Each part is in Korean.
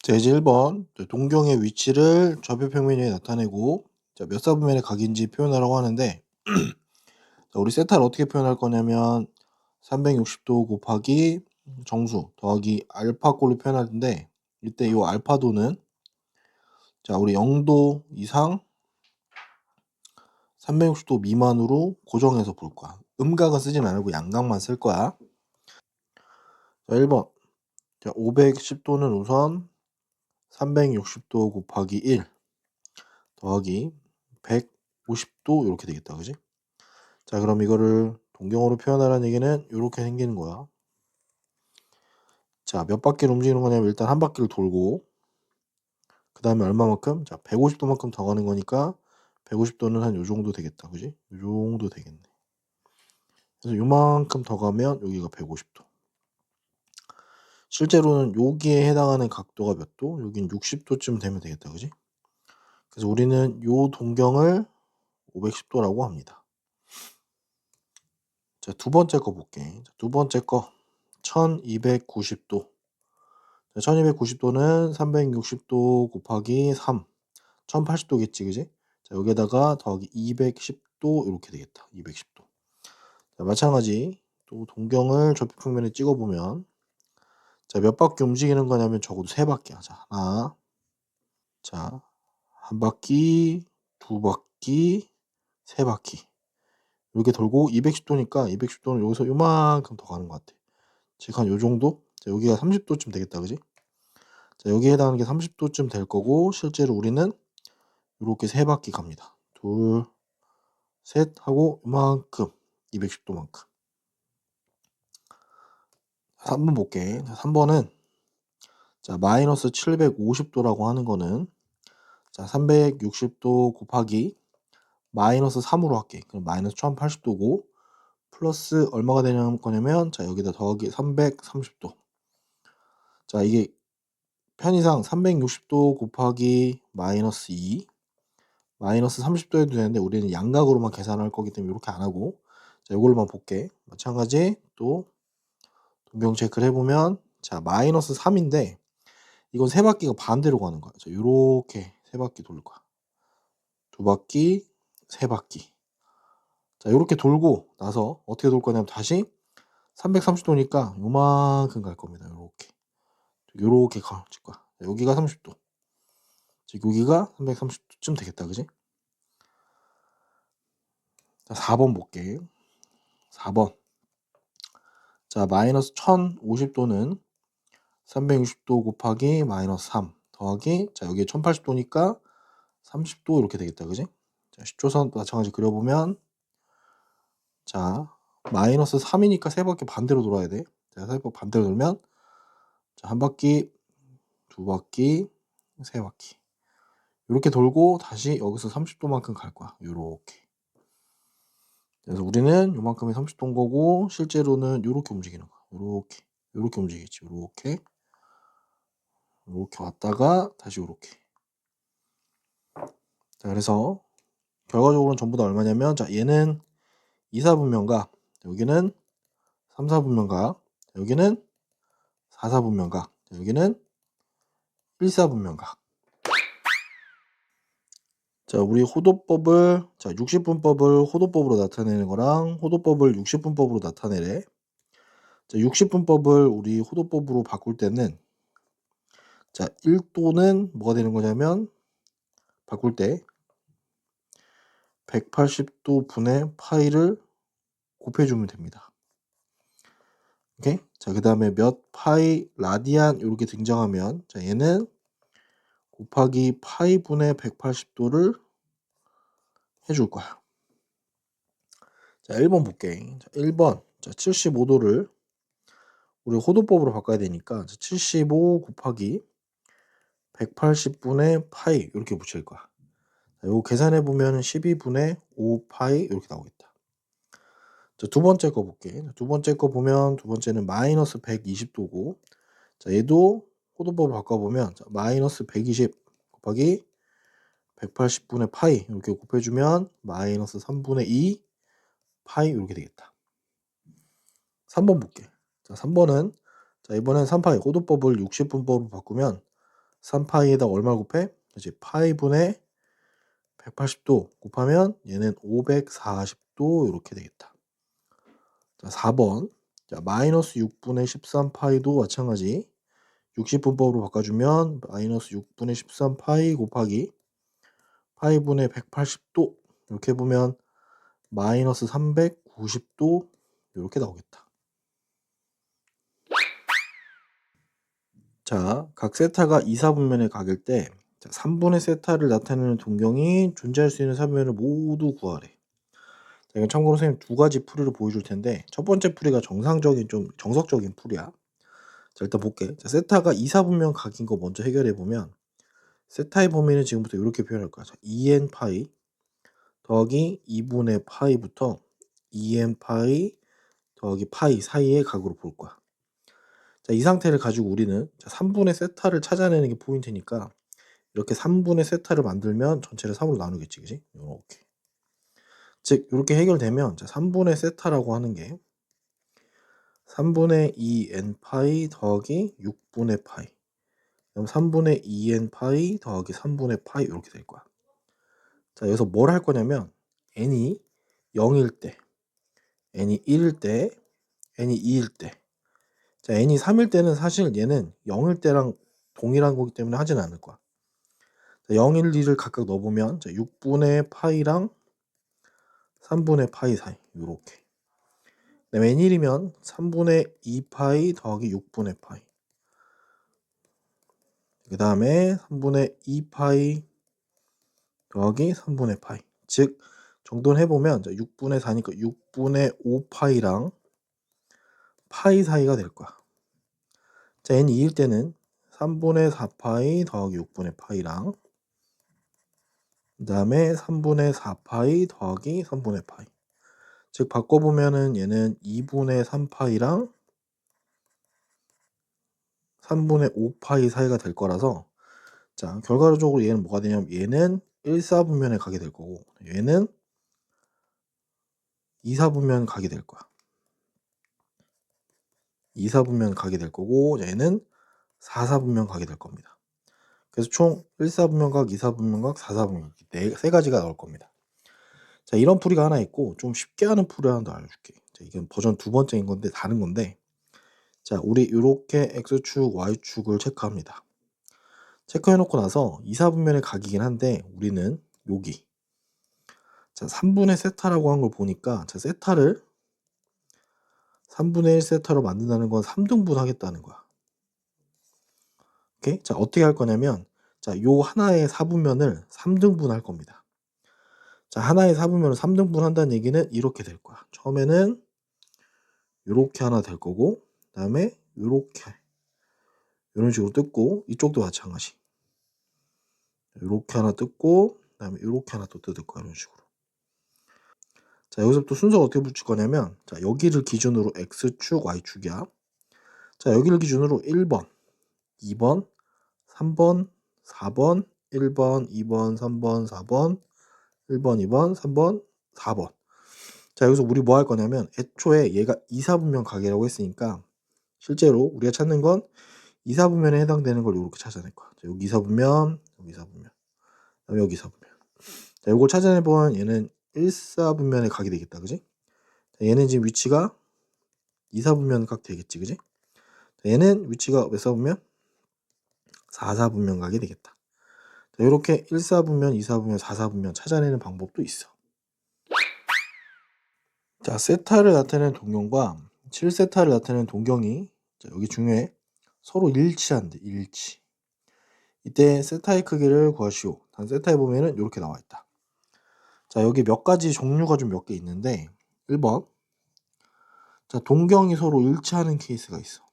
자, 이제 1번 동경의 위치를 좌표평면에 나타내고 몇 사분면의 각인지 표현하라고 하는데 자, 우리 세타를 어떻게 표현할 거냐면 360도 곱하기 정수 더하기 알파꼴로 표현하는데 이때 이 알파도는 자 우리 0도 이상 360도 미만으로 고정해서 볼 거야. 음각은 쓰지 말고 양각만 쓸 거야. 자, 1번. 자, 510도는 우선 360도 곱하기 1 더하기 150도 이렇게 되겠다. 그지? 자, 그럼 이거를 동경으로 표현하라는 얘기는 이렇게 생기는 거야. 자, 몇 바퀴를 움직이는 거냐면 일단 한 바퀴를 돌고 그 다음에 얼마만큼? 자, 150도만큼 더 가는 거니까 150도는 한 요 정도 되겠다. 그지? 요 정도 되겠네. 그래서 요만큼 더 가면 여기가 150도. 실제로는 여기에 해당하는 각도가 몇 도? 여긴 60도쯤 되면 되겠다. 그지? 그래서 우리는 요 동경을 510도라고 합니다. 자, 두 번째 거 볼게. 자, 두 번째 거 1290도. 1290도는 360도 곱하기 3 1080도겠지 그지? 자, 여기에다가 더하기 210도 이렇게 되겠다. 210도. 자, 마찬가지 또 동경을 좌표평면에 찍어보면 자, 몇 바퀴 움직이는 거냐면 적어도 세 바퀴야. 자, 하나, 자, 한 바퀴, 두 바퀴, 세 바퀴 이렇게 돌고 210도니까 210도는 여기서 요만큼 더 가는 것 같아. 즉 한 요 정도? 자, 여기가 30도쯤 되겠다 그지? 자, 여기에 해당하는 게 30도쯤 될 거고 실제로 우리는 요렇게 세 바퀴 갑니다. 둘, 셋 하고 요만큼 210도만큼. 3번 볼게. 3번은 자, 마이너스 750도라고 하는 거는 자, 360도 곱하기 마이너스 3으로 할게. 그럼 마이너스 1080도고 플러스 얼마가 되는 거냐면 자, 여기다 더하기 330도. 자, 이게 편의상 360도 곱하기 마이너스 2 마이너스 30도 해도 되는데 우리는 양각으로만 계산할 거기 때문에 이렇게 안 하고 자, 요걸로만 볼게. 마찬가지 또 동경 체크를 해보면 자, 마이너스 3인데 이건 세 바퀴가 반대로 가는 거야. 자, 요렇게 세 바퀴 돌 거야. 두 바퀴, 세 바퀴. 자, 요렇게 돌고 나서 어떻게 돌 거냐면 다시 330도니까 요만큼 갈 겁니다. 요렇게. 요렇게 갈 거야. 자, 여기가 30도. 즉 여기가 330도쯤 되겠다. 그지? 자, 4번 볼게. 4번. 자, 마이너스 1050도는 360도 곱하기 마이너스 3 더하기 자, 여기에 1080도니까 30도 이렇게 되겠다. 그지? 자, 10조선 마찬가지 그려보면 자, 마이너스 3이니까 세 바퀴 반대로 돌아야 돼. 자, 세 바퀴 반대로 돌면 자, 한 바퀴, 두 바퀴, 세 바퀴. 이렇게 돌고 다시 여기서 30도만큼 갈 거야. 요렇게. 그래서 우리는 요만큼이 30도인 거고 실제로는 요렇게 움직이는 거야. 요렇게. 요렇게 움직이지. 요렇게. 요렇게 왔다가 다시 요렇게. 자, 그래서 결과적으로는 전부 다 얼마냐면 자, 얘는 2, 4분면각, 여기는 3, 4분면각, 여기는 4, 4분면각, 여기는 1, 4분면각. 자, 우리 호도법을 자, 60분법을 호도법으로 나타내는 거랑 호도법을 60분법으로 나타내래. 자, 60분법을 우리 호도법으로 바꿀 때는 자, 1도는 뭐가 되는 거냐면 바꿀 때 180도 분의 파이를 곱해 주면 됩니다. 오케이? 자, 그다음에 몇 파이 라디안 이렇게 등장하면 자, 얘는 곱하기 파이 분의 180도를 해 줄 거야. 자, 1번 볼게. 자, 1번. 자, 75도를 우리 호도법으로 바꿔야 되니까 75 곱하기 180분의 파이 이렇게 붙일 거야. 자, 요거 계산해 보면 12분의 5 파이 이렇게 나오겠다. 자, 두 번째 거 볼게. 두 번째 거 보면 두 번째는 마이너스 120도고 자, 얘도 호도법을 바꿔보면 자, 마이너스 120 곱하기 180분의 파이 이렇게 곱해주면 마이너스 3분의 2 파이 이렇게 되겠다. 3번 볼게. 자, 3번은 자, 이번엔 3파이 호도법을 60분법으로 바꾸면 3파이에다 얼마 곱해? 이제 파이분의 180도 곱하면 얘는 540도 이렇게 되겠다. 자, 4번. 자, 마이너스 6분의 13파이도 마찬가지. 60분법으로 바꿔주면 마이너스 6분의 13파이 곱하기 파이분의 180도 이렇게 보면 마이너스 390도 이렇게 나오겠다. 자, 각 세타가 2, 4분면의 각일 때 3분의 세타를 나타내는 동경이 존재할 수 있는 3면을 모두 구하래. 자, 이건 참고로 선생님 두 가지 풀이를 보여줄 텐데 첫 번째 풀이가 정상적인 좀 정석적인 풀이야. 자, 일단 볼게. 자, 세타가 2, 4분면 각인 거 먼저 해결해 보면 세타의 범위는 지금부터 이렇게 표현할 거야. 자, 2n 파이 더하기 2분의 파이부터 2n 파이 더하기 파이 사이의 각으로 볼 거야. 자, 이 상태를 가지고 우리는 3분의 세타를 찾아내는 게 포인트니까 이렇게 3분의 세타를 만들면 전체를 3으로 나누겠지, 그지? 이렇게. 즉 이렇게 해결되면 3분의 세타라고 하는 게 3분의 2n 파이 더하기 6분의 파이 그럼 3분의 2n 파이 더하기 3분의 파이 이렇게 될 거야. 자, 여기서 뭘 할 거냐면 n이 0일 때, n이 1일 때, n이 2일 때. 자, n이 3일 때는 사실 얘는 0일 때랑 동일한 거기 때문에 하진 않을 거야. 자, 0, 1, 2를 각각 넣어보면 6분의 파이랑 3분의 파이 사이 이렇게. 그다음에 n1이면 3분의 2파이 더하기 6분의 파이. 그 다음에 3분의 2파이 더하기 3분의 파이. 즉 정돈해보면 6분의 4니까 6분의 5파이랑 파이 사이가 될 거야. 자, n이 2일 때는 3분의 4파이 더하기 6분의 파이랑 그 다음에 3분의 4파이 더하기 3분의 파이. 즉 바꿔보면은 얘는 2분의 3파이랑 3분의 5파이 사이가 될 거라서 자, 결과적으로 얘는 뭐가 되냐면 얘는 1, 4분면에 가게 될 거고 얘는 2, 4분면 가게 될 거야. 2, 4분면 가게 될 거고 얘는 4, 4분면 가게 될 겁니다. 그래서 총 1, 4분면각, 2, 4분면각, 4, 4분면각 세 가지가 나올 겁니다. 자, 이런 풀이가 하나 있고 좀 쉽게 하는 풀이 하나 더 알려줄게. 자, 이건 버전 두 번째인 건데 다른 건데 자, 우리 이렇게 x축, y축을 체크합니다. 체크해놓고 나서 2, 4분면의 각이긴 한데 우리는 여기 자, 3분의 세타라고 한 걸 보니까 자, 세타를 3분의 1 세타로 만든다는 건 3등분 하겠다는 거야. 오케이? 자, 어떻게 할 거냐면 자, 요 하나의 4분면을 3등분 할 겁니다. 자, 하나의 4분면을 3등분 한다는 얘기는 이렇게 될 거야. 처음에는 요렇게 하나 될 거고 그다음에 요렇게 이런 식으로 뜯고 이쪽도 마찬가지. 요렇게 하나 뜯고 그다음에 요렇게 하나 또 뜯을 거야. 이런 식으로. 자, 여기서부터 순서가 어떻게 붙일 거냐면 자, 여기를 기준으로 x축, y축이야. 자, 여기를 기준으로 1번, 2번, 3번, 4번, 1번, 2번, 3번, 4번, 1번, 2번, 3번, 4번. 자, 여기서 우리 뭐 할 거냐면 애초에 얘가 2, 4분면 가게라고 했으니까 실제로 우리가 찾는 건 2, 4분면에 해당되는 걸 이렇게 찾아낼 거야. 자, 여기 2, 4분면, 여기 4분면, 그다음에 여기 4분면. 자, 이걸 찾아내보면 얘는 1, 4분면에 가게 되겠다, 그지? 자, 얘는 지금 위치가 2, 4분면 각 되겠지, 그지? 자, 얘는 위치가 몇 4분면? 4, 4분면 가게 되겠다. 자, 이렇게 1, 4분면, 2, 4분면, 4, 4분면 찾아내는 방법도 있어. 자, 세타를 나타내는 동경과 7세타를 나타내는 동경이 자, 여기 중요해. 서로 일치한대, 일치. 이때 세타의 크기를 구하시오. 단 세타에 보면은 이렇게 나와 있다. 자, 여기 몇 가지 종류가 좀 몇 개 있는데 1번. 자, 동경이 서로 일치하는 케이스가 있어.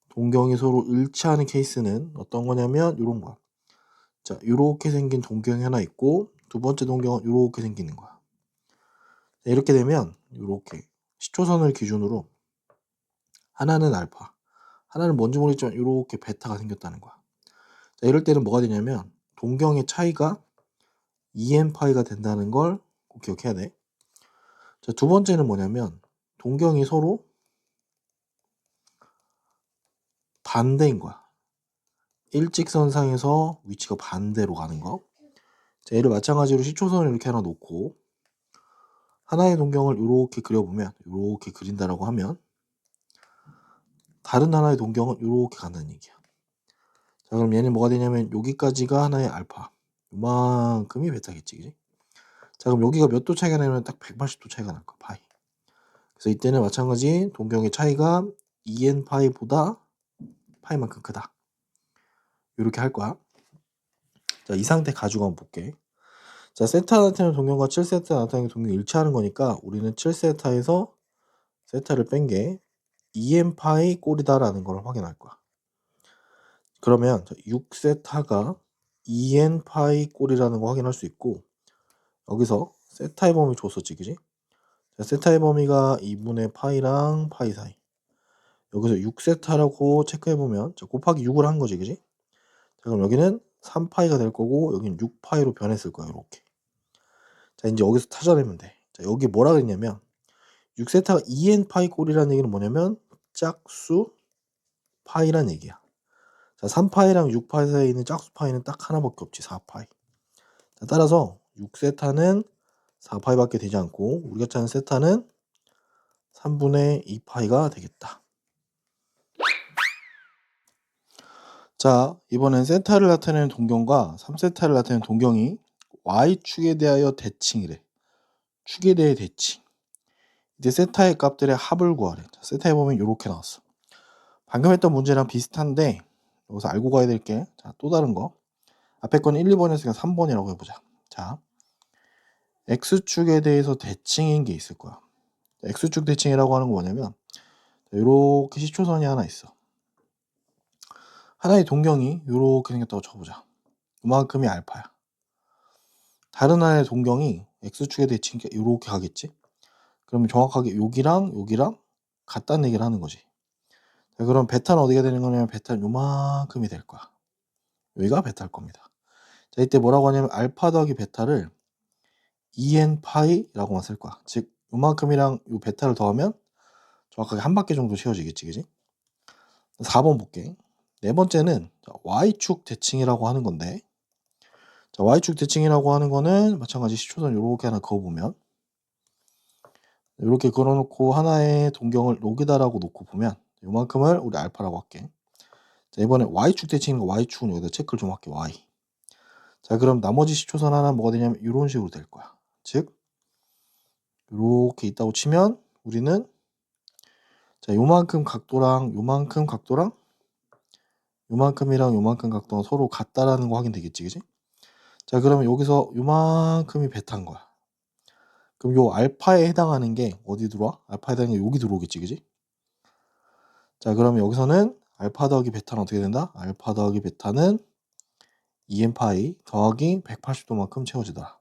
동경이 서로 일치하는 케이스는 어떤 거냐면 이런 거야. 자, 이렇게 생긴 동경이 하나 있고 두 번째 동경은 이렇게 생기는 거야. 자, 이렇게 되면 이렇게 시초선을 기준으로 하나는 알파, 하나는 뭔지 모르겠지만 이렇게 베타가 생겼다는 거야. 자, 이럴 때는 뭐가 되냐면 동경의 차이가 2n파이가 된다는 걸 꼭 기억해야 돼. 자, 두 번째는 뭐냐면 동경이 서로 반대인 거야. 일직선상에서 위치가 반대로 가는 거. 자, 얘를 마찬가지로 시초선을 이렇게 하나 놓고 하나의 동경을 이렇게 그려보면, 이렇게 그린다라고 하면 다른 하나의 동경은 이렇게 간다는 얘기야. 자, 그럼 얘는 뭐가 되냐면 여기까지가 하나의 알파, 요만큼이 베타겠지, 그지? 자, 그럼 여기가 몇 도 차이가 나면 딱 180도 차이가 날 거야, 파이. 그래서 이때는 마찬가지 동경의 차이가 2n 파이보다 파이만큼 크다. 이렇게 할 거야. 자, 이 상태 가지고 한번 볼게. 자, 세타 나타내는 동경과 7세타 나타내는 동경이 일치하는 거니까 우리는 7세타에서 세타를 뺀 게 2n 파이 꼴이다라는 걸 확인할 거야. 그러면 6세타가 2n 파이 꼴이라는 거 확인할 수 있고, 여기서 세타의 범위 줬었지, 그지? 자, 세타의 범위가 2분의 파이랑 파이 사이. 여기서 6세타라고 체크해보면 곱하기 6을 한 거지, 그지? 자, 그럼 여기는 3파이가 될 거고 여기는 6파이로 변했을 거야, 이렇게. 자, 이제 여기서 찾아내면 돼. 자, 여기 뭐라 그랬냐면 6세타가 2n 파이 꼴이라는 얘기는 뭐냐면 짝수 파이란 얘기야. 자, 3파이랑 6파이 사이에 있는 짝수 파이는 딱 하나밖에 없지, 4파이. 자, 따라서 6세타는 4파이밖에 되지 않고 우리가 찾는 세타는 3분의 2파이가 되겠다. 자, 이번엔 세타를 나타내는 동경과 3세타를 나타내는 동경이 y축에 대하여 대칭이래. 축에 대해 대칭. 이제 세타의 값들의 합을 구하래. 자, 세타에 보면 이렇게 나왔어. 방금 했던 문제랑 비슷한데 여기서 알고 가야 될 게, 자, 또 다른 거. 앞에 건 1, 2번이었으니까 3번이라고 해보자. 자, x축에 대해서 대칭인 게 있을 거야. x축 대칭이라고 하는 거 뭐냐면 이렇게 시초선이 하나 있어. 하나의 동경이 이렇게 생겼다고 쳐보자. 이만큼이 알파야. 다른 하나의 동경이 x축에 대칭 이렇게 가겠지. 그러면 정확하게 여기랑 여기랑 같다는 얘기를 하는 거지. 자, 그럼 베타는 어디가 되는 거냐면 베타는 요만큼이 될 거야. 여기가 베타일 겁니다. 자, 이때 뭐라고 하냐면 알파 더하기 베타를 2n 파이라고만 쓸 거야. 즉 요만큼이랑 요 베타를 더하면 정확하게 한 바퀴 정도 채워지겠지, 그지? 4번 볼게. 네 번째는 y축 대칭이라고 하는 건데, 자, y축 대칭이라고 하는 거는 마찬가지 시초선 이렇게 하나 그어보면, 이렇게 그어놓고 하나의 동경을 여기다라고 놓고 보면 요만큼을 우리 알파라고 할게. 자, 이번에 y축 대칭인 거 y축은 여기다 체크를 좀 할게, y. 자, 그럼 나머지 시초선 하나 뭐가 되냐면 이런 식으로 될 거야. 즉 이렇게 있다고 치면 우리는 자, 요만큼 각도랑 요만큼 각도랑 요만큼이랑 요만큼 각도가 서로 같다라는 거 확인되겠지, 그지? 자, 그러면 여기서 요만큼이 베타인 거야. 그럼 요 알파에 해당하는 게 어디 들어와? 알파에 해당하는 게 여기 들어오겠지, 그지? 자, 그러면 여기서는 알파 더하기 베타는 어떻게 된다? 알파 더하기 베타는 2n 파이 더하기 180도만큼 채워지더라.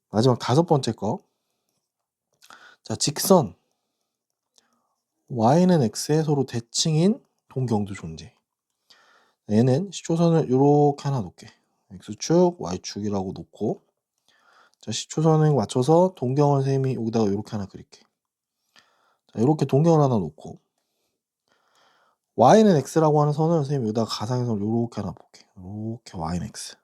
마지막 다섯 번째 거. 자, 직선 y는 x에 서로 대칭인 동경도 존재. 얘는 시초선을 이렇게 하나 놓게. x축, y축이라고 놓고, 자, 시초선에 맞춰서 동경을 셈이 여기다가 이렇게 하나 그릴게. 자, 이렇게 동경을 하나 놓고, y는 x라고 하는 선을 선생님이 여기다가 가상의 선을 이렇게 하나 볼게. 이렇게 y는 x.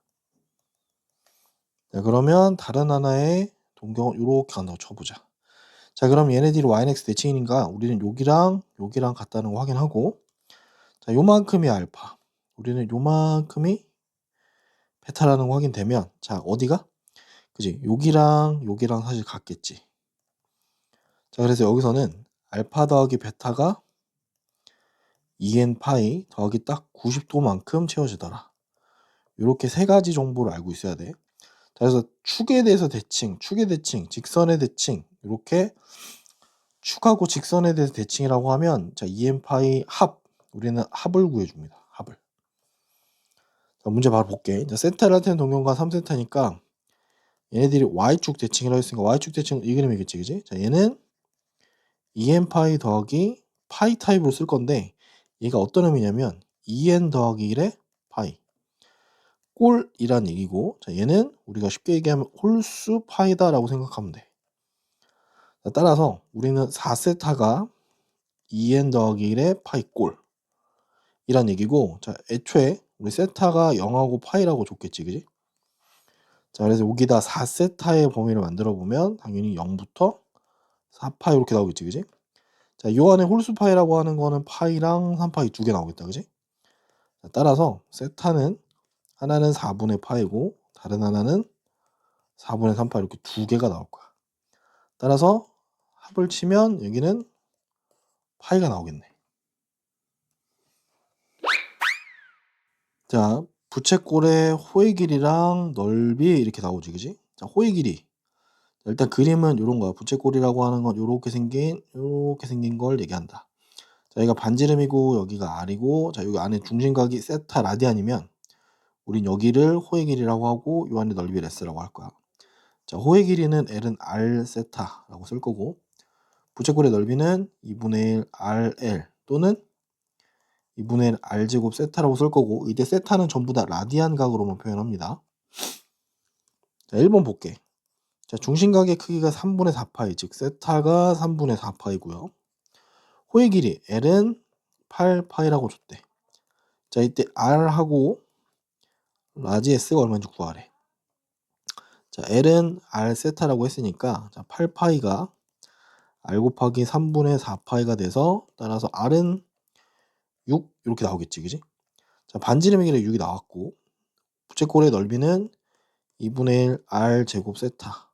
자, 그러면 다른 하나의 동경을 이렇게 간다고 쳐보자. 자, 그럼 얘네들이 y는 x 대칭이니까 우리는 여기랑 여기랑 같다는 거 확인하고, 자, 요만큼이 알파, 우리는 요만큼이 베타라는 거 확인되면, 자, 어디가? 그지? 여기랑 여기랑 사실 같겠지. 자, 그래서 여기서는 알파 더하기 베타가 2n 파이 더하기 딱 90도만큼 채워지더라. 이렇게 세 가지 정보를 알고 있어야 돼. 자, 그래서 축에 대해서 대칭, 축의 대칭, 직선의 대칭, 이렇게 축하고 직선에 대해서 대칭이라고 하면, 자, 2n 파이 합, 우리는 합을 구해줍니다. 합을. 자, 문제 바로 볼게. 자, 세타를 하는 동경과 3세타니까 얘네들이 y축 대칭이라고 했으니까 y축 대칭은 이 그림이겠지, 그지? 자, 얘는 2n 파이 더하기 파이 타입으로 쓸 건데 얘가 어떤 의미냐면 2n 더하기 1의 파이 꼴이란 얘기고, 자, 얘는 우리가 쉽게 얘기하면 홀수 파이다라고 생각하면 돼. 자, 따라서 우리는 4세타가 2n 더하기 1의 파이 꼴, 이란 얘기고, 자 애초에 우리 세타가 0하고 파이라고 줬겠지, 그지? 자 그래서 여기다 4세타의 범위를 만들어 보면 당연히 0부터 4파이 이렇게 나오겠지, 그지? 자 요 안에 홀수 파이라고 하는 거는 파이랑 3파이 두 개 나오겠다, 그지? 자, 따라서 세타는 하나는 4분의 파이고 다른 하나는 4분의 3파 이렇게 두 개가 나올 거야. 따라서 합을 치면 여기는 파이가 나오겠네. 자 부채꼴의 호의 길이랑 넓이 이렇게 나오지, 그지? 자 호의 길이 일단 그림은 요런 거야. 부채꼴이라고 하는 건 요렇게 생긴 걸 얘기한다. 자 여기가 반지름이고 여기가 R이고, 자 여기 안에 중심각이 세타 라디안이면 우린 여기를 호의 길이라고 하고 요 안에 넓이를 S라고 할 거야. 자 호의 길이는 L은 R 세타라고 쓸 거고, 부채꼴의 넓이는 2분의 1 RL 또는 2분의 1 R제곱 세타라고 쓸 거고, 이때 세타는 전부 다 라디안 각으로만 표현합니다. 자 1번 볼게. 자 중심각의 크기가 3분의 4파이, 즉 세타가 3분의 4파이고요. 호의 길이 L은 8파이라고 줬대. 자 이때 R하고 라지 S가 얼마인지 구하래. 자 L은 R 세타라고 했으니까 자 8파이가 R 곱하기 3분의 4파이가 돼서, 따라서 R은 6 이렇게 나오겠지, 그지? 자 반지름의 길이 6이 나왔고, 부채꼴의 넓이는 2분의 1 R 제곱 세타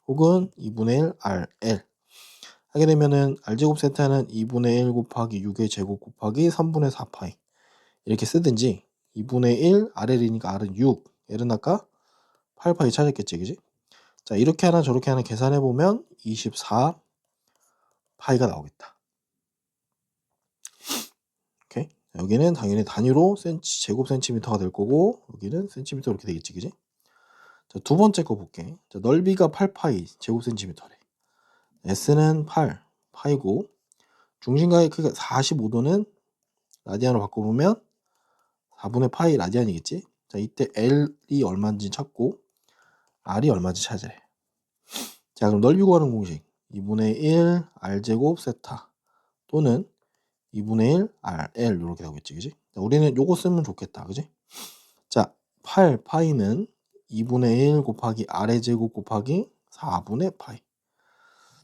혹은 2분의 1 RL 하게 되면은 R제곱 세타는 2분의 1 곱하기 6의 제곱 곱하기 3분의 4파이 이렇게 쓰든지, 2분의 1 RL이니까 R은 6, L은 아까 8파이 찾았겠지, 그지? 자 이렇게 하나 저렇게 하나 계산해 보면 24 파이가 나오겠다. 오케이. 여기는 당연히 단위로 제곱 센티미터가 될 거고, 여기는 센티미터 이렇게 되겠지, 그지? 자 두 번째 거 볼게. 자 넓이가 8파이 제곱 센티미터래. S는 8 파이고 중심각의 크기가 45도는 라디안으로 바꿔보면 4분의 파이 라디안이겠지. 자 이때 L이 얼마인지 찾고 R이 얼마인지 찾으래. 자 그럼 넓이 구하는 공식 2분의 1 R제곱 세타 또는 2분의 1 RL 이렇게 나오겠지, 그지? 자, 우리는 요거 쓰면 좋겠다, 그지? 자 8 파이는 2분의 1 곱하기 R의 제곱 곱하기 4분의 파이.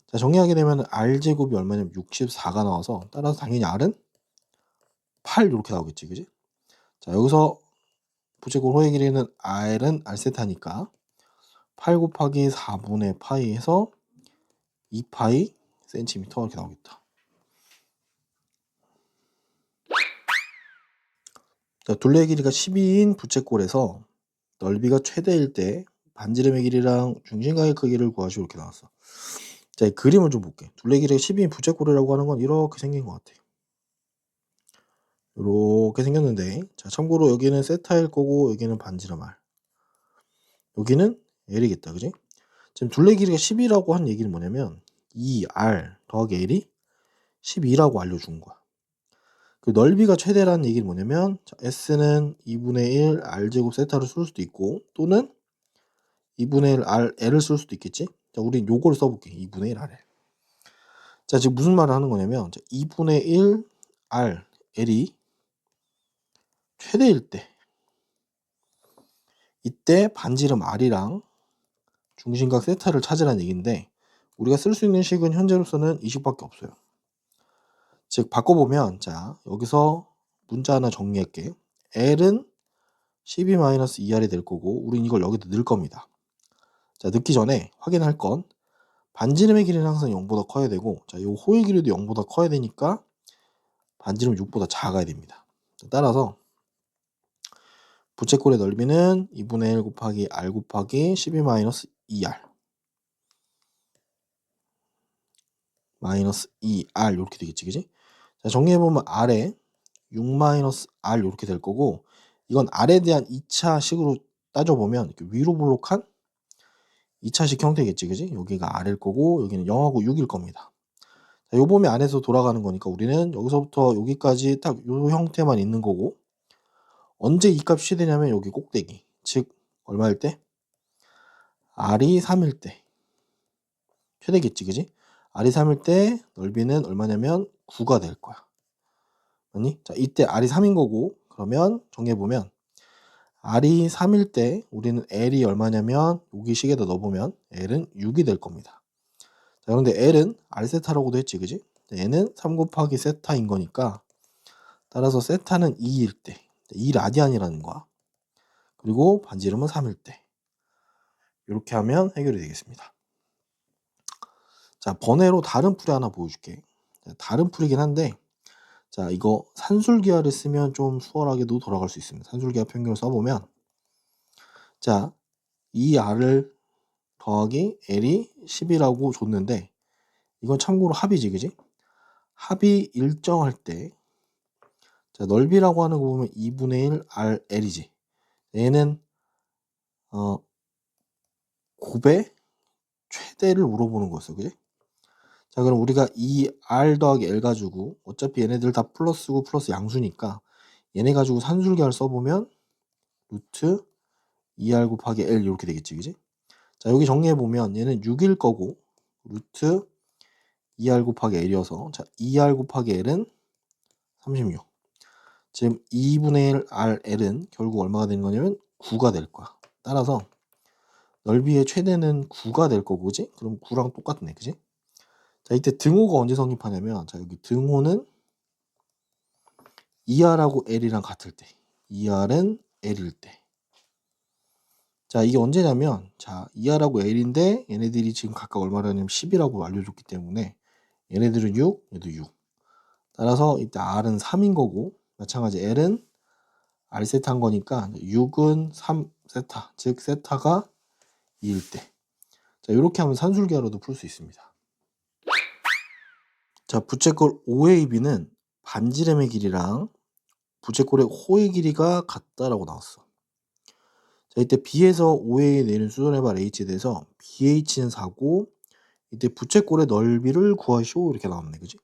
자 정리하게 되면 R제곱이 얼마냐면 64가 나와서, 따라서 당연히 R은 8 이렇게 나오겠지, 그지? 자 여기서 부채꼴 호의 길이는 R은 R세타니까 8 곱하기 4분의 파이 해서 2파이 센티미터 이렇게 나오겠다. 자 둘레의 길이가 12인 부채꼴에서 넓이가 최대일 때 반지름의 길이랑 중심각의 크기를 구하시오 이렇게 나왔어. 자, 이 그림을 좀 볼게. 둘레 길이가 12인 부채꼴이라고 하는 건 이렇게 생긴 것 같아. 이렇게 생겼는데, 자 참고로 여기는 세타일 거고 여기는 반지름 R, 여기는 L이겠다, 그지? 지금 둘레 길이가 10이라고 한 얘기는 뭐냐면 2R 더하기 L이 12라고 알려준 거야. 그 넓이가 최대라는 얘기는 뭐냐면, 자, S는 2분의 1 R제곱 세타를 쓸 수도 있고 또는 2분의 1 L을 쓸 수도 있겠지? 자, 우린 요걸 써볼게. 2분의 1 RL. 자, 지금 무슨 말을 하는 거냐면, 자, 2분의 1 L이 최대일 때, 이때 반지름 R이랑 중심각 세타를 찾으라는 얘기인데, 우리가 쓸 수 있는 식은 현재로서는 이 식밖에 없어요. 즉 바꿔보면, 자 여기서 문자 하나 정리할게. L은 12-2R이 될 거고, 우린 이걸 여기다 넣을 겁니다. 자 넣기 전에 확인할 건, 반지름의 길이는 항상 0보다 커야 되고, 자 요 호의 길이도 0보다 커야 되니까 반지름 6보다 작아야 됩니다. 따라서 부채꼴의 넓이는 2분의 1 곱하기 R 곱하기 12-2R 마이너스 2R 이렇게 되겠지, 그지? 자 정리해보면 R에 6-R 이렇게 될 거고, 이건 R에 대한 2차식으로 따져보면 이렇게 위로 블록한 2차식 형태겠지, 그지? 여기가 R일 거고 여기는 0하고 6일 겁니다. 자, 요 범위 안에서 돌아가는 거니까 우리는 여기서부터 여기까지 딱 요 형태만 있는 거고, 언제 이 값이 최대냐면 여기 꼭대기, 즉 얼마일 때? R이 3일 때 최대겠지, 그지? R이 3일 때 넓이는 얼마냐면 9가 될 거야. 아니? 자, 이때 R이 3인 거고, 그러면 정리해보면, R이 3일 때 우리는 L이 얼마냐면, 여기 식에다 넣어보면 L은 6이 될 겁니다. 자, 그런데 L은 R 세타라고도 했지, 그지? 얘는 3 곱하기 세타인 거니까, 따라서 세타는 2일 때, 2 라디안이라는 거야. 그리고 반지름은 3일 때. 이렇게 하면 해결이 되겠습니다. 자, 번외로 다른 풀이 하나 보여줄게. 다른 풀이긴 한데, 자, 이거 산술기하를 쓰면 좀 수월하게도 돌아갈 수 있습니다. 산술기하 평균을 써보면, 자, 이 R을 더하기 L이 10이라고 줬는데, 이건 참고로 합이지, 그지? 합이 일정할 때, 자, 넓이라고 하는 거 보면 2분의 1 RL이지. 얘는 곱의 최대를 물어보는 거였어, 그지? 자, 그럼 우리가 이 R 더하기 L 가지고 어차피 얘네들 다 플러스고 플러스 양수니까 얘네 가지고 산술기하를 써보면 루트 2R 곱하기 L 이렇게 되겠지, 그지? 자, 여기 정리해보면 얘는 6일 거고 루트 2R 곱하기 L이어서, 자, 2R 곱하기 L은 36. 지금 2분의 1 RL은 결국 얼마가 되는 거냐면 9가 될 거야. 따라서 넓이의 최대는 9가 될 거고, 그지? 그럼 9랑 똑같네, 그지? 자, 이때 등호가 언제 성립하냐면, 자, 여기 등호는 2R하고 L이랑 같을 때, 2R은 L일 때. 자, 이게 언제냐면, 자, 2R하고 L인데 얘네들이 지금 각각 얼마라냐면 10이라고 알려줬기 때문에 얘네들은 6, 얘도 6. 따라서 이때 R은 3인 거고, 마찬가지 L은 R 세타인 거니까 6은 3 세타, 즉 세타가 2일 때. 자, 이렇게 하면 산술기하로도 풀 수 있습니다. 자, 부채꼴 OAB는 반지름의 길이랑 부채꼴의 호의 길이가 같다라고 나왔어. 자, 이때 B에서 OA에 내린 수선해발 H에 대해서 BH는 4고, 이때 부채꼴의 넓이를 구하시오 이렇게 나왔네, 그지?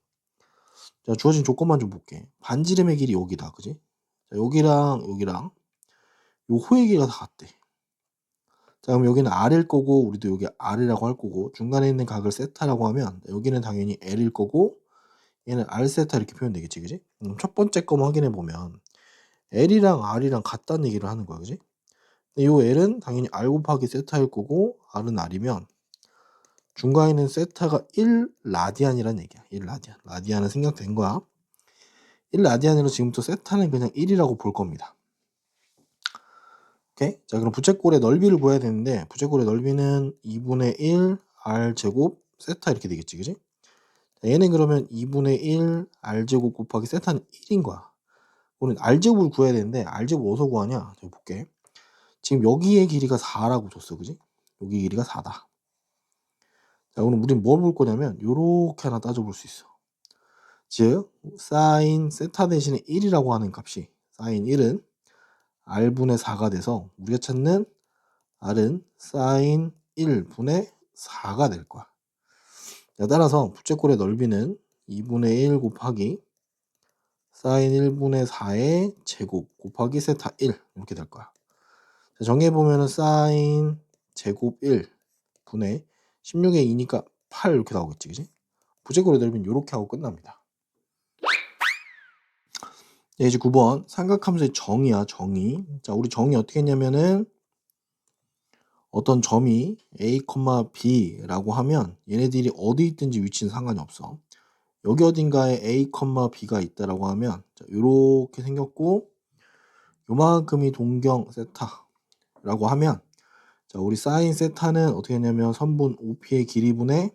자, 주어진 조건만 좀 볼게. 반지름의 길이 여기다, 그지? 자, 여기랑 여기랑 요 호의 길이가 다 같대. 자, 그럼 여기는 R일 거고, 우리도 여기 R이라고 할 거고, 중간에 있는 각을 세타라고 하면 여기는 당연히 L일 거고, 얘는 R 세타 이렇게 표현되겠지, 그지? 첫 번째 거 확인해 보면 L이랑 R이랑 같다는 얘기를 하는 거야, 그지? 근데 요 L은 당연히 R 곱하기 세타일 거고, R은 R이면 중간에 있는 세타가 1 라디안이라는 얘기야. 1 라디안. 라디안은 생략된 거야. 1 라디안으로 지금부터 세타는 그냥 1이라고 볼 겁니다. 오케이? 자, 그럼 부채꼴의 넓이를 구해야 되는데, 부채꼴의 넓이는 2분의 1 R 제곱 세타 이렇게 되겠지, 그지? 자, 얘는 그러면 2분의 1 R 제곱 곱하기 세타는 1인 거야. 우리는 R 제곱을 구해야 되는데, R 제곱 어디서 구하냐? 제가 볼게. 지금 여기의 길이가 4라고 줬어, 그지? 여기 길이가 4다. 자, 그럼 우리는 뭘 볼 거냐면 요렇게 하나 따져볼 수 있어. 즉 사인 세타 대신에 1이라고 하는 값이, 사인 1은 R분의 4가 돼서 우리가 찾는 R은 사인 1분의 4가 될 거야. 자, 따라서 부채꼴의 넓이는 2분의 1 곱하기 사인 1분의 4의 제곱 곱하기 세타 1 이렇게 될 거야. 자, 정리해보면 사인 제곱 1 분의 16의 2니까 8 이렇게 나오겠지, 그지? 부채꼴의 넓이는 이렇게 하고 끝납니다. 네, 이제 9번 삼각함수의 정의야, 정의. 자, 우리 정의 어떻게 했냐면은 어떤 점이 A, B라고 하면 얘네들이 어디 있든지 위치는 상관이 없어. 여기 어딘가에 A, B가 있다라고 하면 자, 요렇게 생겼고 요만큼이 동경 세타라고 하면, 자, 우리 사인 세타는 어떻게 했냐면 선분 OP의 길이분의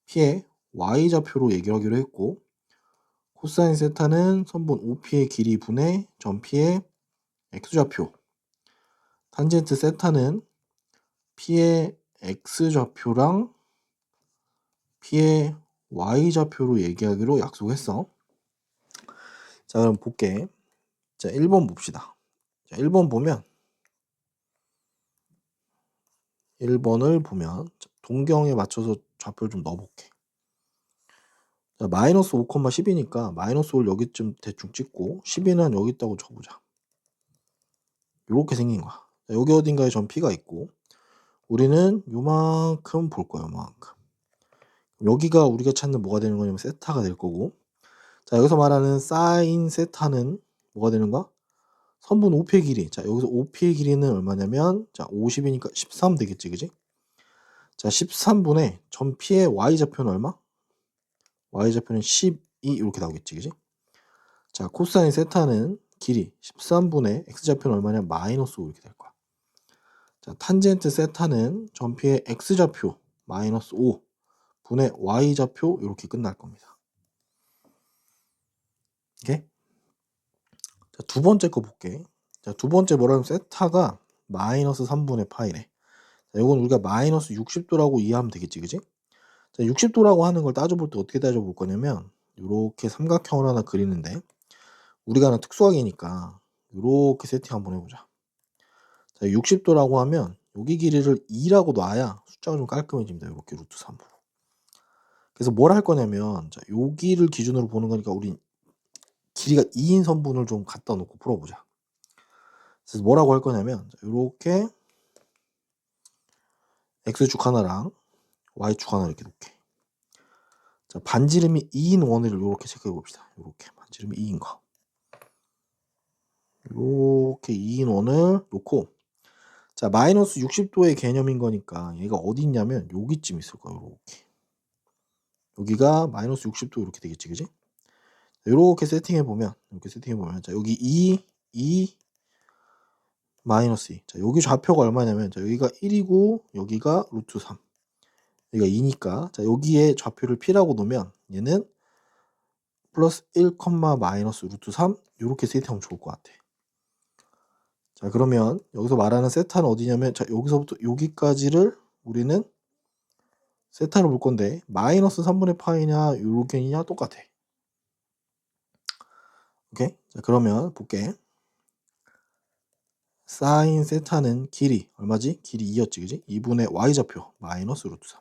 P의 Y좌표로 얘기하기로 했고, 코사인 세타는 선분 OP의 길이분의 점 P의 X좌표, 탄젠트 세타는 P의 X좌표랑 P의 Y좌표로 얘기하기로 약속했어. 자, 그럼 볼게. 자, 1번 봅시다. 자, 1번 보면 1번을 보면 동경에 맞춰서 좌표를 좀 넣어볼게. 자, 마이너스 5, 10이니까 마이너스 5를 여기쯤 대충 찍고 12는 여기 있다고 쳐보자. 이렇게 생긴 거야. 자, 여기 어딘가에 점 P가 있고 우리는 요만큼 볼 거야, 요만큼. 여기가 우리가 찾는 뭐가 되는 거냐면 세타가 될 거고, 자, 여기서 말하는 사인 세타는 뭐가 되는가? 선분 OP의 길이. 자, 여기서 OP의 길이는 얼마냐면, 자, 50이니까 13 되겠지, 그지? 자, 13분의 전 P의 Y좌표는 얼마? Y좌표는 12 이렇게 나오겠지, 그지? 자, 코사인 세타는 길이 13분의 X좌표는 얼마냐? 마이너스 5 이렇게 될 거야. 자, 탄젠트 세타는 전 P의 X좌표 마이너스 5 분의 Y좌표 이렇게 끝날 겁니다. 오케이? 자, 두 번째 거 볼게. 자, 두 번째 뭐라면 세타가 마이너스 3분의 파이래. 자, 이건 우리가 마이너스 60도라고 이해하면 되겠지, 그지? 자, 60도라고 하는 걸 따져볼 때 어떻게 따져볼 거냐면, 이렇게 삼각형을 하나 그리는데, 우리가 하나 특수하게니까, 이렇게 세팅 한번 해보자. 자, 60도라고 하면, 여기 길이를 2라고 놔야 숫자가 좀 깔끔해집니다. 이렇게 루트 3으로. 그래서 뭘 할 거냐면, 자, 여기를 기준으로 보는 거니까, 우리 길이가 2인 선분을 좀 갖다 놓고 풀어보자. 그래서 뭐라고 할 거냐면, 자, 이렇게 X축 하나랑 Y축 하나 이렇게 놓게. 자, 반지름이 2인 원을 이렇게 체크해 봅시다. 이렇게 반지름이 2인 거. 이렇게 2인 원을 놓고, 자, 마이너스 60도의 개념인 거니까 얘가 어디 있냐면 여기쯤 있을 거예요. 이렇게. 여기가 마이너스 60도 이렇게 되겠지, 그지? 이렇게 세팅해 보면, 자, 여기 2 마이너스 2. 자, 여기 좌표가 얼마냐면, 자, 여기가 1이고 여기가 루트 3. 여기가 2니까, 자, 여기에 좌표를 P라고 놓으면 얘는 플러스 1, 마이너스 루트 3 이렇게 세팅하면 좋을 것 같아. 자, 그러면 여기서 말하는 세타는 어디냐면, 자, 여기서부터 여기까지를 우리는 세타를 볼 건데, 마이너스 3분의 파이냐 요렇게냐 똑같아. 오케이? 자, 그러면 볼게. 사인 세타는 길이 얼마지? 길이 2였지, 그지? 2분의 Y좌표 마이너스 루트 3.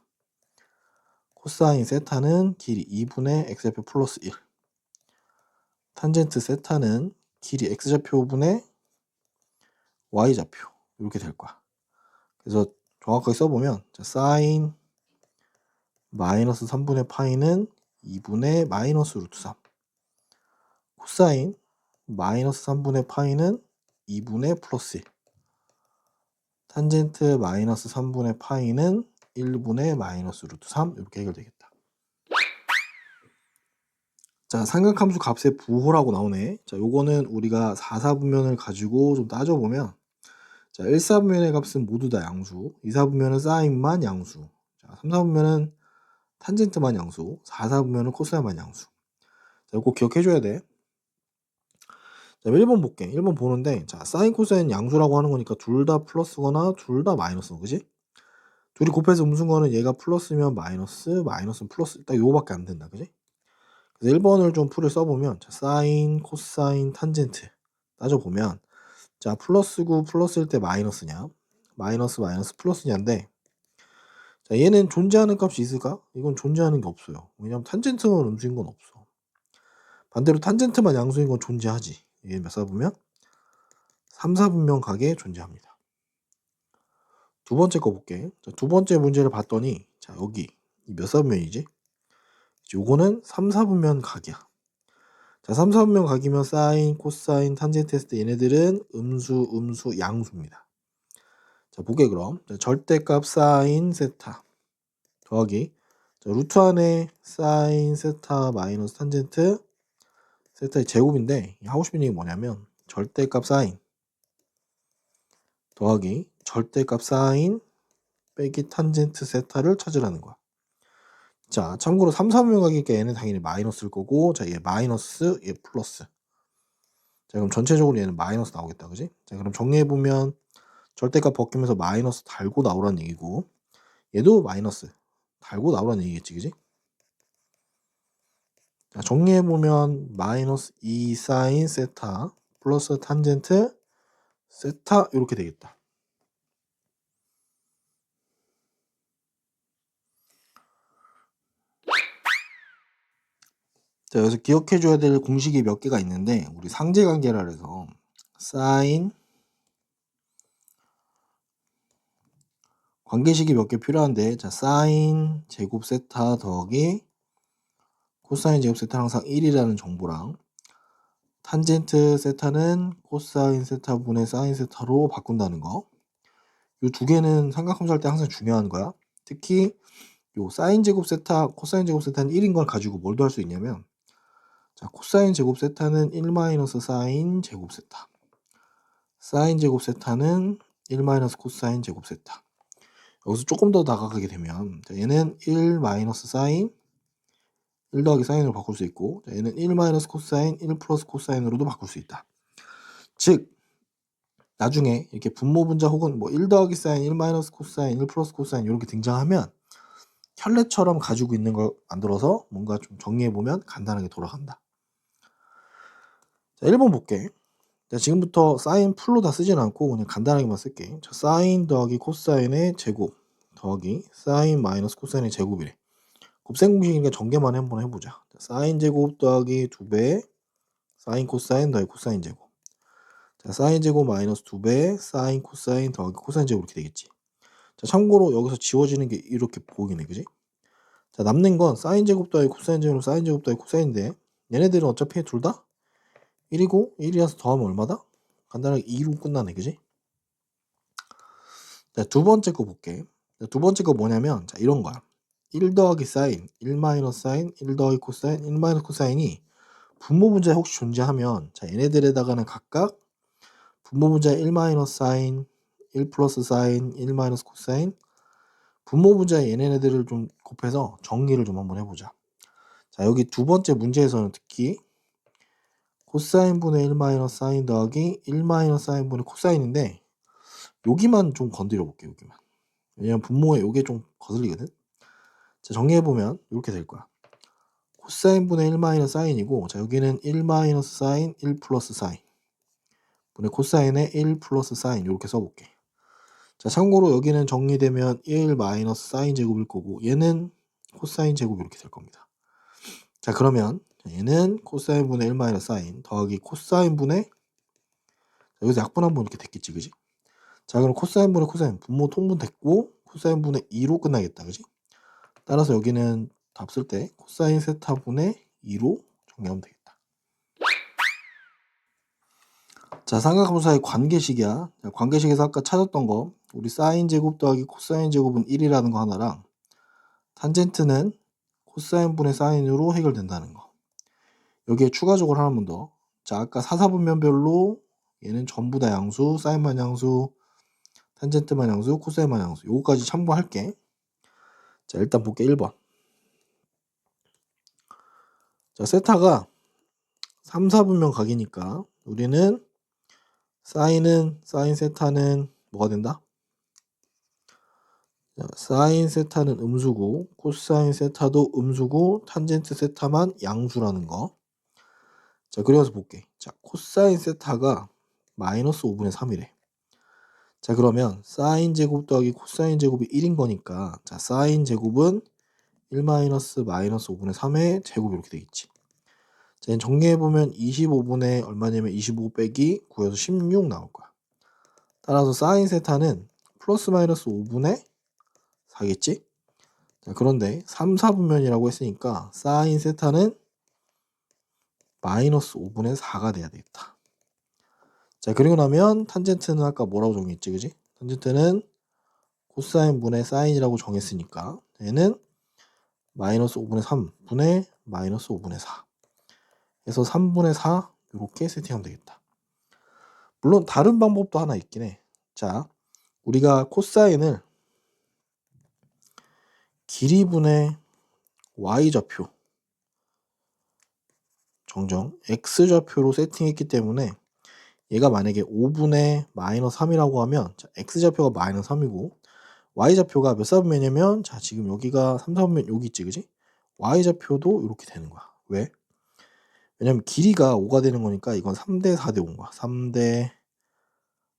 코사인 세타는 길이 2분의 X좌표 플러스 1. 탄젠트 세타는 길이 X좌표분의 Y좌표 이렇게 될 거야. 그래서 정확하게 써보면, 자, 사인 마이너스 3분의 파이는 2분의 마이너스 루트 3. 코사인 마이너스 3분의 파이는 2분의 플러스 1. 탄젠트 마이너스 3분의 파이는 1분의 마이너스 루트 3 이렇게 해결되겠다. 자, 삼각함수 값의 부호라고 나오네. 자, 요거는 우리가 4사분면을 가지고 좀 따져보면, 자, 1사분면의 값은 모두 다 양수, 2사분면은 사인만 양수, 자, 3사분면은 탄젠트만 양수, 4사분면은 코사인만 양수. 자, 이거 꼭 기억해줘야 돼. 자, 1번 볼게. 1번 보는데, 자, 사인 코사인 양수라고 하는 거니까 둘 다 플러스거나 둘 다 마이너스, 그지? 둘이 곱해서 음수인 거는 얘가 플러스면 마이너스, 마이너스는 플러스, 딱 요거밖에 안 된다, 그지? 그래서 1번을 좀 풀을 써보면, 자, 사인, 코사인, 탄젠트 따져보면, 자, 플러스고 플러스일 때 마이너스냐, 마이너스, 마이너스, 플러스냐인데, 자, 얘는 존재하는 값이 있을까? 이건 존재하는 게 없어요. 왜냐면 탄젠트만 음수인 건 없어. 반대로 탄젠트만 양수인 건 존재하지. 이게 몇 사분면? 3사분면 각에 존재합니다. 두 번째 거 볼게. 자, 두 번째 문제를 봤더니, 자, 여기 몇 사분면이지? 요거는 3사분면 각이야. 자, 3사분면 각이면 사인, 코사인, 탄젠트 했을 때 얘네들은 음수, 음수, 양수입니다. 자, 보게 그럼. 자, 절대값 사인 세타 더하기, 자, 루트 안에 사인 세타 마이너스 탄젠트 세타의 제곱인데, 하고 싶은 얘기 뭐냐면 절대값 사인 더하기 절대값 사인 빼기 탄젠트 세타를 찾으라는 거야. 자, 참고로 3, 4분면 각이니까 얘는 당연히 마이너스일 거고, 자, 얘 마이너스, 얘 플러스. 자, 그럼 전체적으로 얘는 마이너스 나오겠다, 그지? 자, 그럼 정리해보면 절대값 벗기면서 마이너스 달고 나오라는 얘기고, 얘도 마이너스 달고 나오라는 얘기겠지, 그지? 자, 정리해보면 마이너스 2 사인 세타 플러스 탄젠트 세타 이렇게 되겠다. 자, 여기서 기억해줘야 될 공식이 몇 개가 있는데, 우리 상제관계라 해서 사인 관계식이 몇 개 필요한데, 자, 사인 제곱 세타 더하기 코사인 제곱 세타는 항상 1이라는 정보랑 탄젠트 세타는 코사인 세타분의 사인 세타로 바꾼다는 거. 이 두 개는 삼각함수할 때 항상 중요한 거야. 특히 요 사인 제곱 세타, 코사인 제곱 세타는 1인 걸 가지고 뭘 더 할 수 있냐면, 자, 코사인 제곱 세타는 1 마이너스 사인 제곱 세타, 사인 제곱 세타는 1 마이너스 코사인 제곱 세타. 여기서 조금 더 나아가게 되면, 자, 얘는 1 마이너스 사인 1 더하기 사인으로 바꿀 수 있고, 자, 얘는 1 마이너스 코사인 1 플러스 코사인으로도 바꿀 수 있다. 즉 나중에 이렇게 분모 분자 혹은 뭐 1 더하기 사인 1 마이너스 코사인 1 플러스 코사인 이렇게 등장하면 혈레처럼 가지고 있는 걸 만들어서 뭔가 좀 정리해보면 간단하게 돌아간다. 자, 1번 볼게. 자, 지금부터 사인 풀로 다 쓰진 않고 그냥 간단하게만 쓸게. 자, 사인 더하기 코사인의 제곱 더하기 사인 마이너스 코사인의 제곱이래. 곱셈 공식이니까 전개만 한번 해보자. 자, 사인 제곱 더하기 2배 사인 코사인 더하기 코사인 제곱. 자, 사인 제곱 마이너스 2배 사인 코사인 더하기 코사인 제곱 이렇게 되겠지. 자, 참고로 여기서 지워지는 게 이렇게 보이네, 그지? 자, 남는 건 사인 제곱 더하기 코사인 제곱 사인 제곱 더하기 코사인인데 얘네들은 어차피 둘 다 1이고 1이라서 더하면 얼마다? 간단하게 2로 끝나네, 그지? 자, 두 번째 거 볼게. 자, 두 번째 거 뭐냐면 자, 이런 거야. 1 더하기 사인 1 마이너스 사인 1 더하기 코사인 1 마이너스 코사인이 분모 분자에 혹시 존재하면 자, 얘네들에다가는 각각 분모 분자에 1 마이너스 사인 1 플러스 사인 1 마이너스 코사인 분모 분자에 얘네들을 좀 곱해서 정리를 좀 한번 해보자. 자, 여기 두 번째 문제에서는 특히 코사인 분의 1 마이너스 사인 더하기 1 마이너스 사인 분의 코사인인데 여기만 좀 건드려 볼게요. 여기만. 왜냐면 분모에 요게 좀 거슬리거든. 자, 정리해보면 이렇게 될 거야. 코사인 분의 1 마이너스 사인이고 자, 여기는 1 마이너스 사인 1 플러스 사인 분의 코사인의 1 플러스 사인 이렇게 써볼게. 자, 참고로 여기는 정리되면 1 마이너스 사인 제곱일 거고 얘는 코사인 제곱 이렇게 될 겁니다. 자, 그러면 얘는 코사인 분의 1 마이너스 사인 더하기 코사인 분의 여기서 약분한번 이렇게 됐겠지, 그지? 자, 그럼 코사인 분의 코사인 분모 통분 됐고 코사인 분의 2로 끝나겠다, 그지? 따라서 여기는 답 쓸 때 코사인 세타 분의 2로 정리하면 되겠다. 자, 삼각함수의 관계식이야. 자, 관계식에서 아까 찾았던 거 우리 사인 제곱 더하기 코사인 제곱은 1이라는 거 하나랑 탄젠트는 코사인 분의 사인으로 해결된다는 거. 여기에 추가적으로 하나만 더. 자, 아까 사사분면별로 얘는 전부 다 양수, 사인만 양수, 탄젠트만 양수, 코사인만 양수. 요거까지 참고할게. 자, 일단 볼게. 1번. 자, 세타가 3, 4분면 각이니까 우리는 사인 세타는 뭐가 된다? 자, 사인 세타는 음수고 코사인 세타도 음수고 탄젠트 세타만 양수라는 거. 자, 그래서 볼게. 자, 코사인 세타가 마이너스 5분의 3이래. 자, 그러면 사인 제곱 더하기 코사인 제곱이 1인 거니까 자, 사인 제곱은 1 마이너스 마이너스 5분의 3의 제곱 이렇게 되겠지. 자, 정리해보면 25분의 얼마냐면 25 빼기 9에서 16 나올 거야. 따라서 사인 세타는 플러스 마이너스 5분의 4겠지? 자, 그런데 3, 4분면이라고 했으니까 사인 세타는 마이너스 5분의 4가 돼야 되겠다. 자, 그리고 나면 탄젠트는 아까 뭐라고 정했지, 그지? 탄젠트는 코사인 분의 사인이라고 정했으니까 얘는 마이너스 5분의 3 분의 마이너스 5분의 4 해서 3분의 4 이렇게 세팅하면 되겠다. 물론 다른 방법도 하나 있긴 해. 자, 우리가 코사인을 길이분의 y좌표 정정 x좌표로 세팅했기 때문에 얘가 만약에 5분의 마이너스 3이라고 하면 자, x좌표가 마이너스 3이고 y좌표가 몇 사분면이냐면 자, 지금 여기가 3, 4분면 여기 있지, 그지? y좌표도 이렇게 되는 거야. 왜? 왜냐면 길이가 5가 되는 거니까 이건 3대 4대 5인 거야. 3대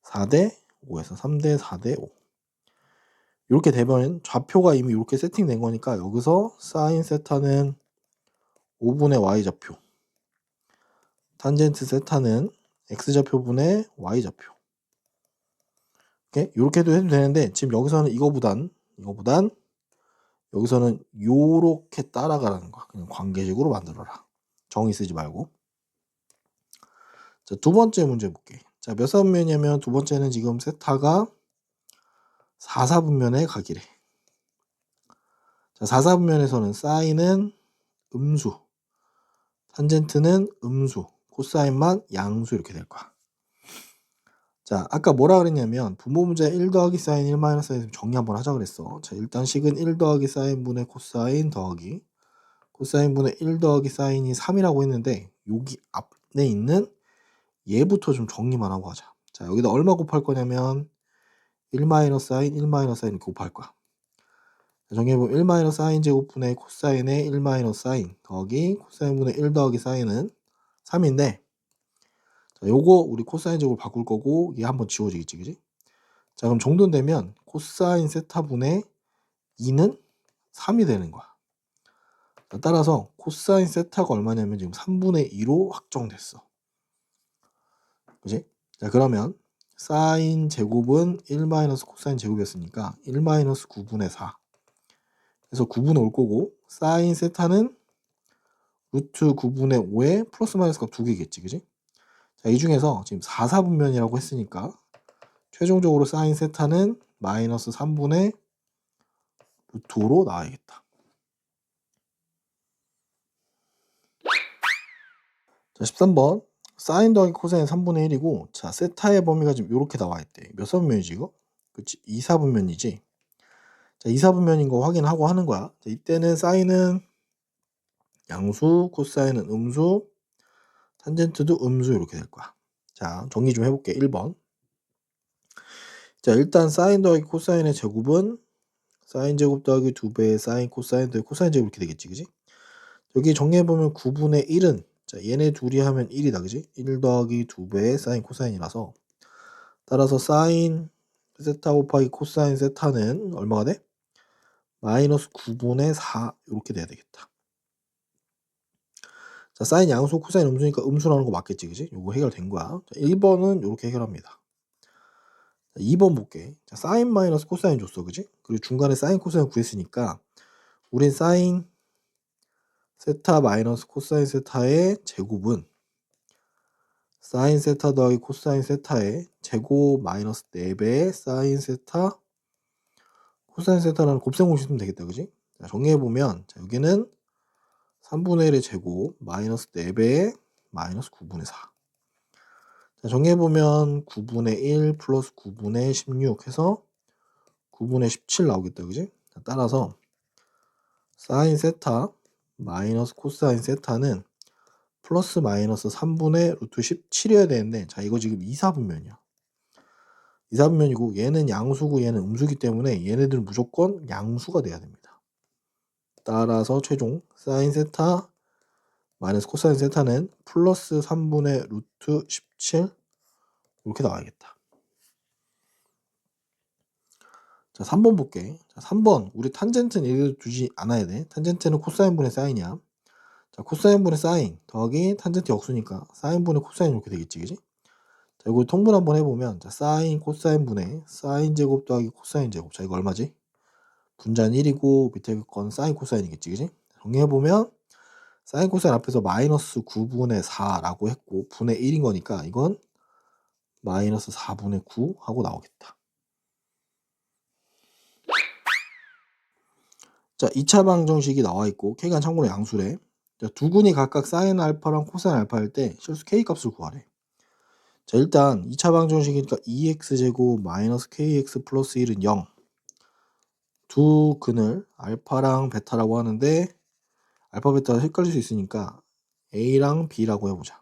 4대 5에서 3대 4대 5 이렇게 되면 좌표가 이미 이렇게 세팅된 거니까 여기서 사인 세타는 5분의 y좌표 탄젠트 세타는 x좌표분의 y좌표 이렇게도 해도 되는데 지금 여기서는 이거보단 여기서는 요렇게 따라가라는 거야. 그냥 관계식으로 만들어라. 정의 쓰지 말고. 자, 두 번째 문제 볼게. 자, 몇 사분면이냐면 두 번째는 지금 세타가 4사분면에 가기래. 자, 4사분면에서는 사인은 음수, 탄젠트는 음수, 코사인만 양수 이렇게 될 거야. 자, 아까 뭐라 그랬냐면 분모 문제 1 더하기 사인 1 마이너스 사인 정리 한번 하자 그랬어. 자, 일단 식은 1 더하기 사인분의 코사인 더하기 코사인분의 1 더하기 사인이 3이라고 했는데 여기 앞에 있는 얘부터 좀 정리만 하고 가자. 자, 여기다 얼마 곱할 거냐면 1 마이너스 사인 1 마이너스 사인 이렇게 곱할 거야. 정리해보면 1 마이너스 사인 제곱분의 코사인의 1 마이너스 사인 더하기 코사인분의 1 더하기 사인은 3인데 자, 요거 우리 코사인 제곱을 바꿀 거고 얘 한번 지워지겠지, 그지? 자, 그럼 정돈되면 코사인 세타분의 2는 3이 되는 거야. 자, 따라서 코사인 세타가 얼마냐면 지금 3분의 2로 확정됐어. 그지? 자, 그러면 사인 제곱은 1 마이너스 코사인 제곱이었으니까 1 마이너스 9분의 4. 그래서 9분의 올 거고 사인 세타는 루트 9분의 5에 플러스 마이너스가 2개겠지, 그지? 자, 이 중에서 지금 4사분면이라고 했으니까 최종적으로 사인 세타는 마이너스 3분의 루트 5로 나와야겠다. 자, 13번 사인 더하기 코사인 3분의 1이고 자, 세타의 범위가 지금 이렇게 나와 있대. 몇 사분면이지 이거? 그치, 2사분면이지. 자, 2사분면인 거 확인하고 하는 거야. 자, 이때는 사인은 양수, 코사인은 음수, 탄젠트도 음수 이렇게 될 거야. 자, 정리 좀 해볼게. 1번. 자, 일단 사인 더하기 코사인의 제곱은 사인 제곱 더하기 2배의 사인 코사인 더하기 코사인 제곱 이렇게 되겠지, 그지? 여기 정리해보면 9분의 1은 자, 얘네 둘이 하면 1이다, 그지? 1 더하기 2배의 사인 코사인이라서 따라서 사인 세타 곱하기 코사인 세타는 얼마가 돼? 마이너스 9분의 4 이렇게 돼야 되겠다. 자, 사인 양수 코사인 음수니까 음수라는 거 맞겠지, 그지? 요거 해결된 거야. 자, 1번은 이렇게 해결합니다. 자, 2번 볼게. 자, 사인 마이너스 코사인 줬어, 그지? 그리고 중간에 사인 코사인 구했으니까 우린 사인 세타 마이너스 코사인 세타의 제곱은 사인 세타 더하기 코사인 세타의 제곱 마이너스 4배의 사인 세타 코사인 세타라는 곱셈공식 쓰면 되겠다, 그지? 자, 정리해보면 자, 여기는 3분의 1의 제곱 마이너스 4배의 마이너스 9분의 4. 자, 정리해보면 9분의 1 플러스 9분의 16 해서 9분의 17 나오겠다, 그지? 자, 따라서 사인 세타 마이너스 코사인 세타는 플러스 마이너스 3분의 루트 17이어야 되는데 자, 이거 지금 2사분면이야. 2사분면이고 얘는 양수고 얘는 음수기 때문에 얘네들은 무조건 양수가 돼야 됩니다. 따라서 최종 사인 세타 마이너스 코사인 세타는 플러스 3분의 루트 17 이렇게 나와야겠다. 자, 3번 볼게. 자, 3번 우리 탄젠트는 얘를 두지 않아야 돼. 탄젠트는 코사인분의 사인이야. 자, 코사인분의 사인 더하기 탄젠트 역수니까 사인분의 코사인 이렇게 되겠지, 그지? 자, 이거 통분 한번 해보면 자, 사인 코사인분의 사인 제곱 더하기 코사인 제곱. 자, 이거 얼마지? 분자는 1이고 밑에 건 사인 코사인이겠지, 그지? 정리해보면 사인 코사인 앞에서 마이너스 9분의 4라고 했고 분의 1인 거니까 이건 마이너스 4분의 9 하고 나오겠다. 자, 2차 방정식이 나와 있고 k가 참고로 양수래. 자, 두 군이 각각 사인 알파랑 코사인 알파일 때 실수 k 값을 구하래. 자, 일단 2차 방정식이니까 2x제곱 마이너스 kx 플러스 1은 0. 두 근을 알파랑 베타라고 하는데 알파 베타가 헷갈릴 수 있으니까 a랑 b라고 해보자.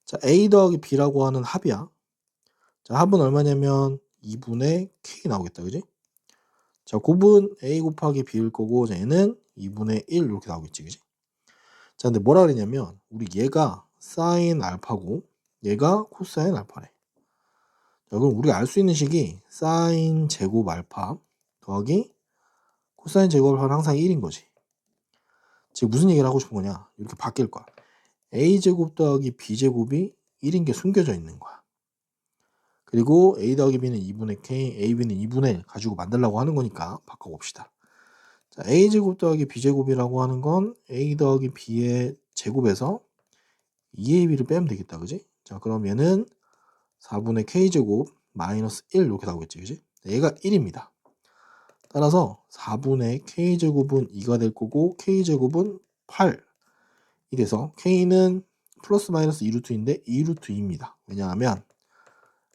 자, a 더하기 b라고 하는 합이야. 자, 합은 얼마냐면 2분의 k 나오겠다, 그지? 자, 곱은 a 곱하기 b일 거고 얘는 2분의 1 이렇게 나오겠지, 그지? 자, 근데 뭐라 그랬냐면 우리 얘가 사인 알파고 얘가 코사인 알파래. 자, 그럼 우리가 알 수 있는 식이 사인 제곱 알파 더하기 코사인 제곱 알파는 항상 1인 거지. 지금 무슨 얘기를 하고 싶은 거냐? 이렇게 바뀔 거야. a제곱 더하기 b제곱이 1인 게 숨겨져 있는 거야. 그리고 a 더하기 b는 2분의 k, a, b는 2분의 1 가지고 만들려고 하는 거니까 바꿔봅시다. 자, a제곱 더하기 b제곱이라고 하는 건 a 더하기 b의 제곱에서 2ab를 빼면 되겠다. 그지? 자, 그럼 얘는 4분의 k제곱 마이너스 1 이렇게 나오겠지. 그지? 얘가 1입니다. 따라서 4분의 k제곱은 2가 될 거고 k제곱은 8이 돼서 k는 플러스 마이너스 2루트인데 2루트 2입니다. 왜냐하면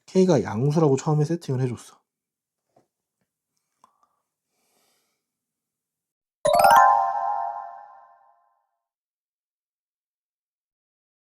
k가 양수라고 처음에 세팅을 해줬어.